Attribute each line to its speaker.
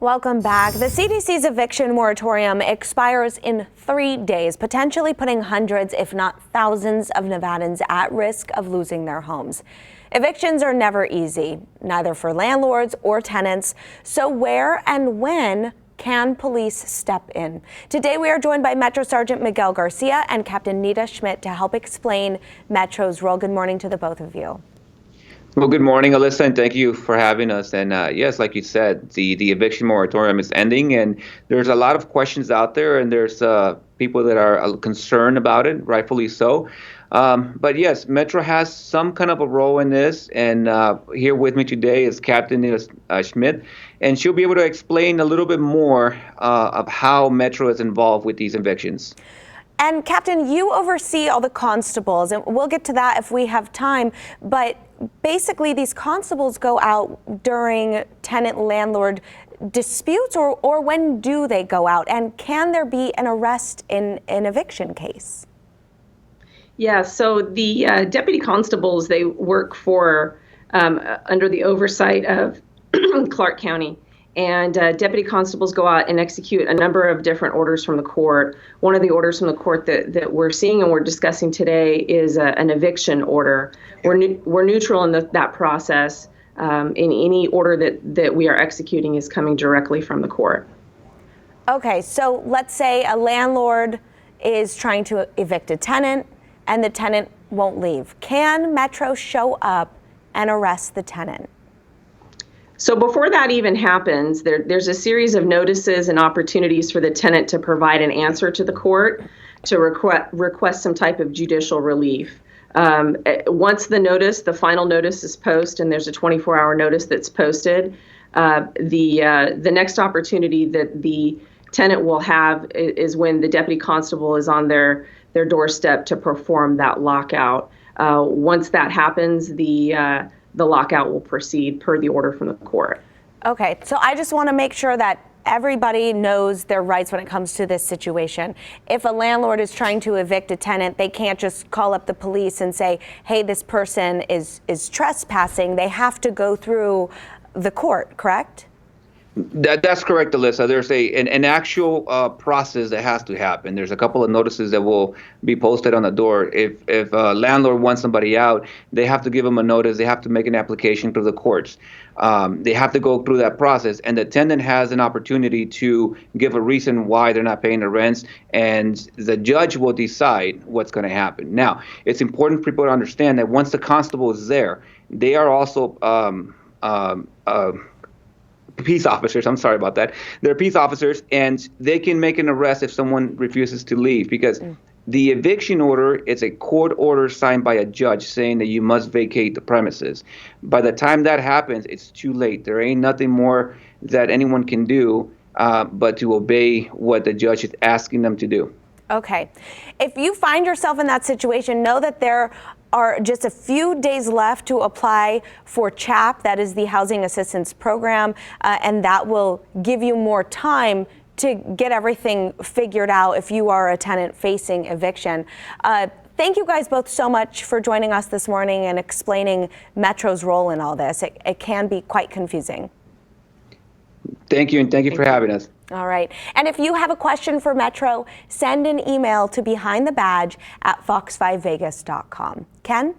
Speaker 1: Welcome back. The CDC's eviction moratorium expires in 3 days, potentially putting hundreds, if not thousands, of Nevadans at risk of losing their homes. Evictions are never easy, neither for landlords or tenants. So where and when can police step in? Today we are joined by Metro Sergeant Miguel Garcia and Captain Nita Schmidt to help explain Metro's role. Good morning to the both of you.
Speaker 2: Well, good morning, Alyssa, and thank you for having us. And yes, like you said, the eviction moratorium is ending, and there's a lot of questions out there, and there's people that are concerned about it, rightfully so. But yes, Metro has some kind of a role in this, and here with me today is Captain Nita Schmidt, and she'll be able to explain a little bit more of how Metro is involved with these evictions.
Speaker 1: And Captain, you oversee all the constables, and we'll get to that if we have time, but basically these constables go out during tenant-landlord disputes, or when do they go out? And can there be an arrest in an eviction case?
Speaker 3: Yeah, so the deputy constables, they work for under the oversight of Clark County. And deputy constables go out and execute a number of different orders from the court. One of the orders from the court that we're seeing and we're discussing today is an eviction order. We're neutral in that process. In any order that we are executing is coming directly from the court.
Speaker 1: Okay, so let's say a landlord is trying to evict a tenant and the tenant won't leave. Can Metro show up and arrest the tenant?
Speaker 3: So before that even happens, there's a series of notices and opportunities for the tenant to provide an answer to the court to request some type of judicial relief. Once the final notice is posted, and there's a 24-hour notice that's posted, the next opportunity that the tenant will have is when the deputy constable is on their doorstep to perform that lockout. Once that happens, the lockout will proceed per the order from the court.
Speaker 1: Okay, so I just want to make sure that everybody knows their rights when it comes to this situation. If a landlord is trying to evict a tenant, they can't just call up the police and say, hey, this person is trespassing. They have to go through the court, correct?
Speaker 2: That's correct, Alyssa. There's an actual process that has to happen. There's a couple of notices that will be posted on the door. If a landlord wants somebody out, they have to give them a notice. They have to make an application to the courts. They have to go through that process, and the tenant has an opportunity to give a reason why they're not paying the rents, and the judge will decide what's going to happen. Now, it's important for people to understand that once the constable is there, they are also peace officers. I'm sorry about that. They're peace officers, and they can make an arrest if someone refuses to leave, because the eviction order is a court order signed by a judge saying that you must vacate the premises. By the time that happens, it's too late. There ain't nothing more that anyone can do but to obey what the judge is asking them to do.
Speaker 1: Okay. If you find yourself in that situation, know that there are just a few days left to apply for CHAP, that is the Housing Assistance Program, and that will give you more time to get everything figured out if you are a tenant facing eviction. Thank you guys both so much for joining us this morning and explaining Metro's role in all this. It can be quite confusing.
Speaker 2: Thank you, and thank you for having us.
Speaker 1: All right. And if you have a question for Metro, send an email to behindthebadge@fox5vegas.com. Ken?